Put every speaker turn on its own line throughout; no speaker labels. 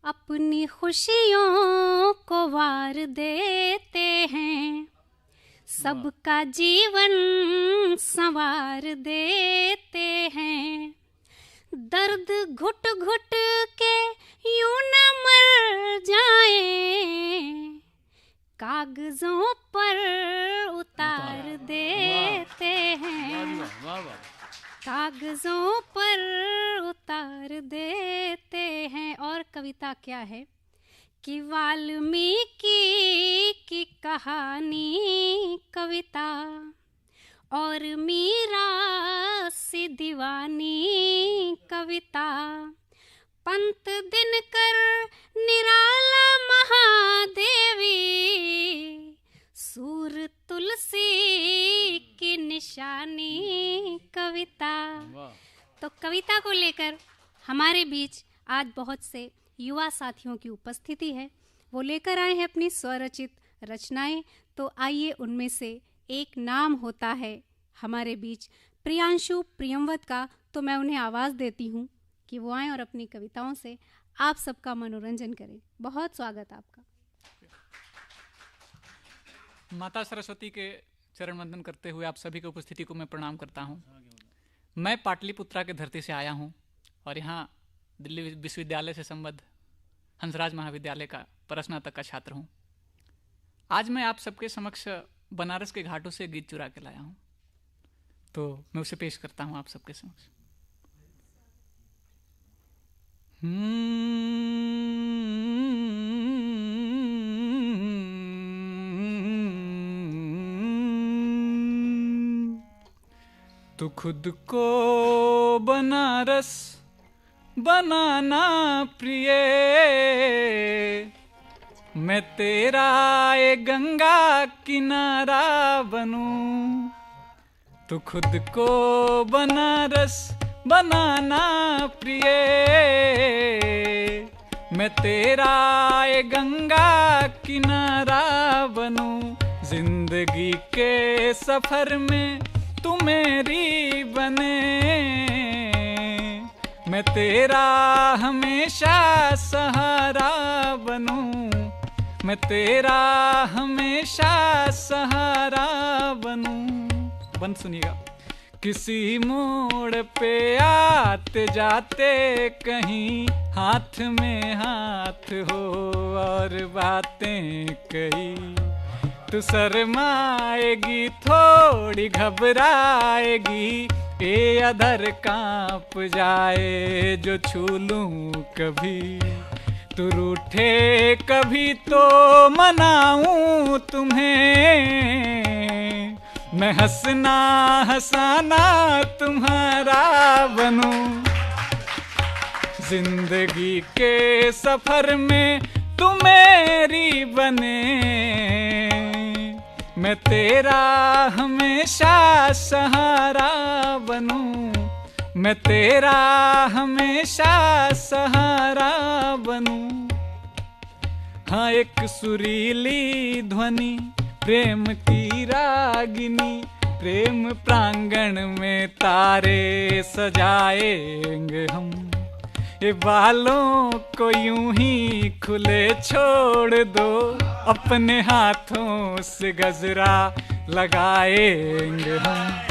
अपनी खुशियों को वार देते हैं, सबका जीवन संवार देते हैं। दर्द घुट घुट के यूं न मर जाए, कागजों पर उतार देते हैं, कागजों पर उतार देते हैं। और कविता क्या है कि वाल्मीकि की कहानी कविता और मीरा सी दीवानी कविता, पंत दिनकर निराला महादेवी, सूर तुलसी की निशानी कविता। तो कविता को लेकर हमारे बीच आज बहुत से युवा साथियों की उपस्थिति है। वो लेकर आए हैं अपनी स्वरचित रचनाएं। तो आइए उनमें से एक नाम होता है हमारे बीच प्रियांशु प्रियंवत का, तो मैं उन्हें आवाज़ देती हूँ कि वो आएँ और अपनी कविताओं से आप सबका मनोरंजन करें। बहुत स्वागत आपका।
माता सरस्वती के चरण वंदन करते हुए आप सभी की उपस्थिति को मैं प्रणाम करता हूँ। मैं पाटलिपुत्रा के धरती से आया हूँ और यहाँ दिल्ली विश्वविद्यालय से संबद्ध हंसराज महाविद्यालय का परस्नातक का छात्र हूँ। आज मैं आप सबके समक्ष बनारस के घाटों से गीत चुरा के लाया हूँ, तो मैं उसे पेश करता हूँ आप सबके समक्ष। तू खुद को बनारस बनाना प्रिय, मैं तेरा ये गंगा किनारा बनूं। तू खुद को बनारस बनाना प्रिय, मैं तेरा ये गंगा किनारा बनूं। जिंदगी के सफर में तू मेरी बने, मैं तेरा हमेशा सहारा बनूं। मैं तेरा हमेशा सहारा बनूं। बंद सुनिएगा। किसी मोड़ पे आते जाते कहीं हाथ में हाथ हो और बातें कही, तू शर्माएगी थोड़ी घबराएगी, ये अधर कांप जाए जो छू लूं कभी। तू रूठे कभी तो मनाऊं तुम्हें, मैं हंसना हंसाना तुम्हारा बनूं। जिंदगी के सफर में तू मेरी बने, मैं तेरा हमेशा सहारा बनूं। मैं तेरा हमेशा सहारा बनूं। हाँ एक सुरीली ध्वनि प्रेम की रागिनी, प्रेम प्रांगण में तारे सजाएंगे हम। ये बालों को यूं ही खुले छोड़ दो, अपने हाथों से गजरा लगाएंगे हम।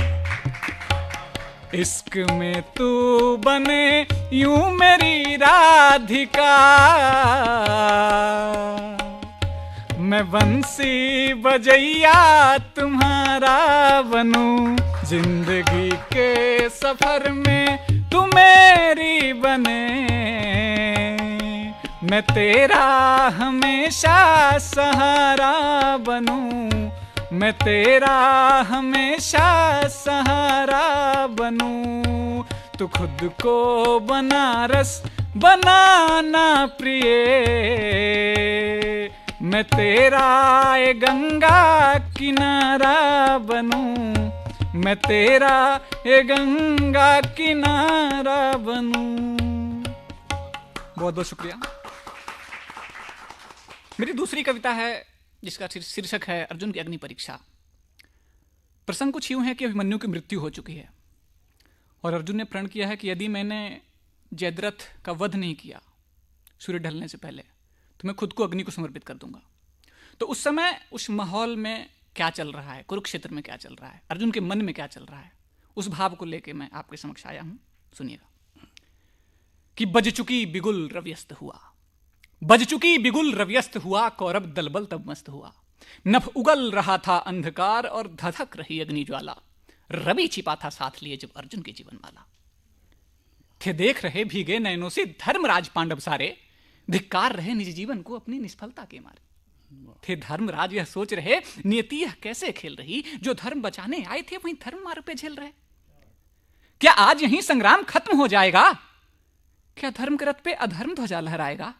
इश्क में तू बने यूं मेरी राधिका, मैं बंसी बजैया तुम्हारा बनूं। जिंदगी के सफर में तू मेरी बने, मैं तेरा हमेशा सहारा बनूं। मैं तेरा हमेशा सहारा बनूं। तू खुद को बनारस बनाना प्रिय, मैं तेरा ये गंगा किनारा बनूं। मैं तेरा ये गंगा किनारा बनूं। बहुत बहुत शुक्रिया। मेरी दूसरी कविता है जिसका शीर्षक है अर्जुन की अग्नि परीक्षा। प्रसंग कुछ यूं है कि अभिमन्यु की मृत्यु हो चुकी है और अर्जुन ने प्रण किया है कि यदि मैंने जयद्रथ का वध नहीं किया सूर्य ढलने से पहले तो मैं खुद को अग्नि को समर्पित कर दूंगा। तो उस समय उस माहौल में क्या चल रहा है, कुरुक्षेत्र में क्या चल रहा है, अर्जुन के मन में क्या चल रहा है, उस भाव को लेके मैं आपके समक्ष आया हूं। सुनिएगा कि बज चुकी बिगुल रव्यस्त हुआ, बज चुकी बिगुल रव्यस्त हुआ, कौरव दलबल तब मस्त हुआ। नभ उगल रहा था अंधकार और धधक रही अग्नि ज्वाला, रवि छिपा था साथ लिए जब अर्जुन के जीवन वाला। थे देख रहे भीगे नयनों से धर्मराज पांडव सारे, धिक्कार रहे निज जीवन को अपनी निष्फलता के मारे। थे धर्मराज यह सोच रहे नियति यह कैसे खेल रही, जो धर्म बचाने आए थे वहीं धर्म मार्ग पे झेल रहे। क्या आज यहीं संग्राम खत्म हो जाएगा? क्या धर्म के रथ पे अधर्म ध्वजा लहराएगा?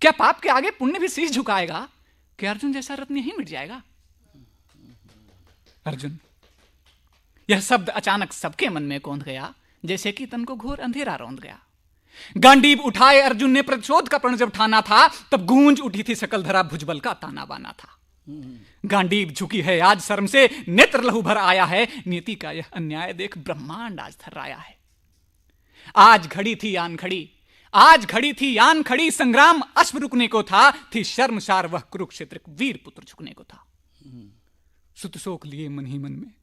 क्या पाप के आगे पुण्य भी शीश झुकाएगा? क्या अर्जुन जैसा रत्न यहीं मिट जाएगा? अर्जुन, यह शब्द अचानक सबके मन में कौंध गया, जैसे कि तन को घोर अंधेरा रौंद गया। गांडीव उठाए अर्जुन ने प्रतिशोध का प्रण जब ठाना था, तब गूंज उठी थी सकल धरा भुजबल का ताना बाना था। गांडीव झुकी है आज शर्म से, नेत्र लहू भर आया है, नीति का यह अन्याय देख ब्रह्मांड आज थर्राया है। आज घड़ी थी यान खड़ी, आज घड़ी थी यान खड़ी, संग्राम अश्व रुकने को था, थी शर्मसार वह कुरुक्षेत्र वीर पुत्र झुकने को था। सुत शोक लिए मन ही मन में,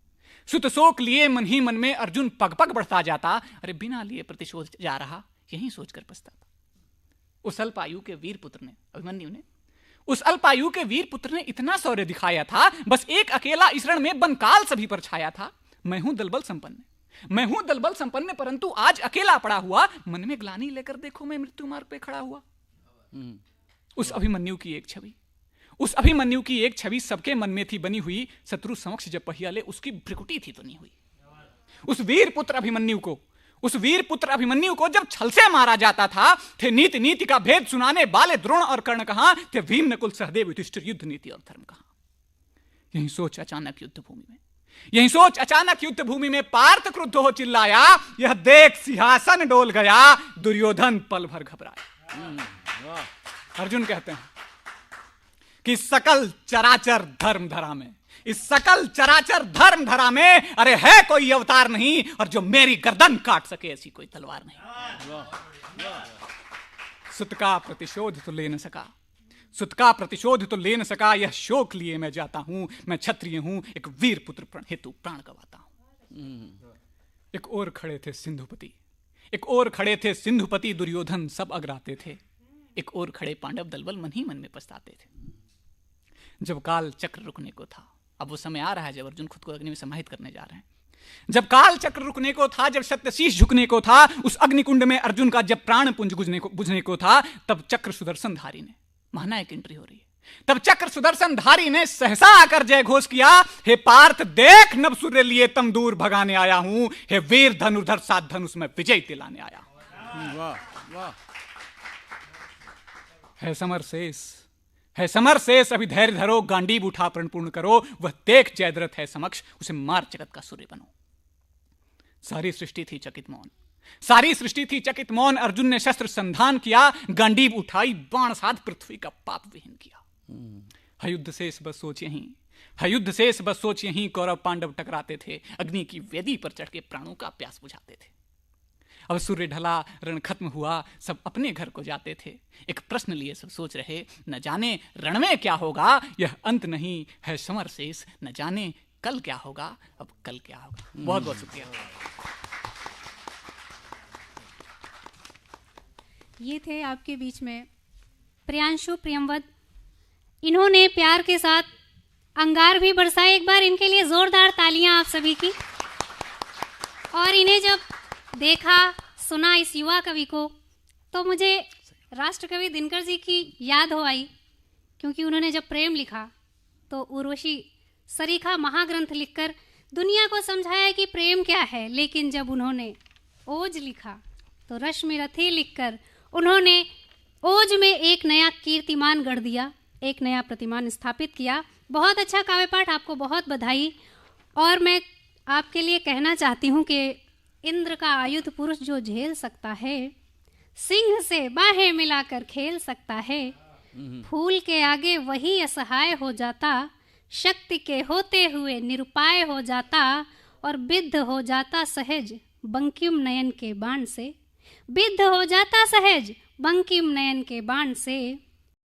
सुत शोक लिए मन ही मन में, अर्जुन पग पग बढ़ता जाता, अरे बिना लिए प्रतिशोध जा रहा, यही सोचकर पछताता। उस अल्पायु के वीर पुत्र ने, अभिमन्यु ने, उस अल्पायु के वीर पुत्र ने इतना शौर्य दिखाया था, बस एक अकेला इस रण में बनकाल सभी पर छाया था। मैं हूं दलबल संपन्न, मैं हूं दलबल संपन्न, परंतु आज अकेला पड़ा हुआ, मन में ग्लानि लेकर देखो मैं मृत्यु मार्ग पे खड़ा हुआ। उस अभिमन्यु की एक छवि, उस अभिमन्यु की एक छवि सबके मन में थी बनी हुई, शत्रु समक्ष जब पहिया ले उसकी भ्रिकुटी थी बनी हुई। उस वीर पुत्र अभिमन्यु को, उस वीर पुत्र अभिमन्यु को जब छल से मारा जाता था, थे नीति नीति का भेद सुनाने वाले द्रोण और कर्ण कहां, थे भीम नकुल सहदेव युधिष्ठिर युद्ध नीति और धर्म कहां। यही सोच अचानक युद्ध भूमि में, यही सोच अचानक युद्ध भूमि में पार्थ क्रुद्ध हो चिल्लाया, यह देख सिंहासन डोल गया, दुर्योधन पल भर घबराया। अर्जुन कहते हैं कि सकल चराचर धर्म धरा में, इस सकल चराचर धर्म धरा में, अरे है कोई अवतार नहीं और जो मेरी गर्दन काट सके ऐसी कोई तलवार नहीं। सुत का प्रतिशोध तो ले न सका, सुत का प्रतिशोध तो ले न सका, यह शोक लिए मैं जाता हूं, मैं क्षत्रिय हूं, एक वीर पुत्र हेतु प्राण गवाता हूं। एक और खड़े थे सिंधुपति, एक और खड़े थे सिंधुपति, दुर्योधन सब अगराते थे, एक और खड़े पांडव दलबल मन ही मन में पछताते थे। जब काल चक्र रुकने को था, अब वो समय आ रहा है जब अर्जुन खुद को अग्नि में समाहित करने जा रहे हैं। जब काल चक्र रुकने को था, जब सत्यशीष झुकने को था, उस अग्निकुंड में अर्जुन का जब प्राण पुंज बुझने को था, तब चक्र सुदर्शन धारी ने, महानायक एंट्री हो रही है, तब चक्र सुदर्शन धारी ने सहसा आकर जय घोष किया, हे पार्थ देख नभ सूर्य लिए तम दूर भगाने आया हूं, हे वीर धनुर्धर सात धनुष में विजय दिलाने आया हूं। वाह वाह। है समर शेष, है समर शेष, अभी धैर्य धरो, गांडीव उठा प्रण पूर्ण करो, वह देख जयद्रथ है समक्ष, उसे मार जगत का सूर्य बनो। सारी सृष्टि थी चकित मौन, सारी सृष्टि थी चकित मौन, अर्जुन ने शस्त्र संधान किया, गांडीव उठाई, बाण साध पृथ्वी का पाप विहीन किया। हयुद्ध शेष बस सोच यहीं, हयुद्ध शेष बस सोच यहीं, कौरव पांडव टकराते थे, अग्नि की वेदी पर चढ़ के प्राणों का प्यास बुझाते थे। अब सूर्य ढला, रण खत्म हुआ, सब अपने घर को जाते थे, एक प्रश्न लिए सब सोच रहे, न जाने रण में क्या होगा, यह अंत नहीं है समर शेष, न जाने कल क्या होगा, अब कल क्या होगा। बहुत बहुत शुक्रिया।
ये थे आपके बीच में प्रियांशु प्रियमवद, इन्होंने प्यार के साथ अंगार भी बरसाए, एक बार इनके लिए जोरदार तालियां आप सभी की। और इन्हें जब देखा सुना इस युवा कवि को, तो मुझे राष्ट्रकवि दिनकर जी की याद हो आई, क्योंकि उन्होंने जब प्रेम लिखा तो उर्वशी सरीखा महाग्रंथ लिखकर दुनिया को समझाया कि प्रेम क्या है, लेकिन जब उन्होंने ओज लिखा तो रश्मि रथी लिखकर उन्होंने ओज में एक नया कीर्तिमान गढ़ दिया, एक नया प्रतिमान स्थापित किया। बहुत अच्छा काव्य पाठ, आपको बहुत बधाई। और मैं आपके लिए कहना चाहती हूँ कि इंद्र का आयुध पुरुष जो झेल सकता है, सिंह से बाहें मिलाकर खेल सकता है, फूल के आगे वही असहाय हो जाता, शक्ति के होते हुए निरुपाय हो जाता, और बिद्ध हो जाता सहज बंकिम नयन के बाण से, बिद्ध हो जाता सहज बंकिम नयन के बाण से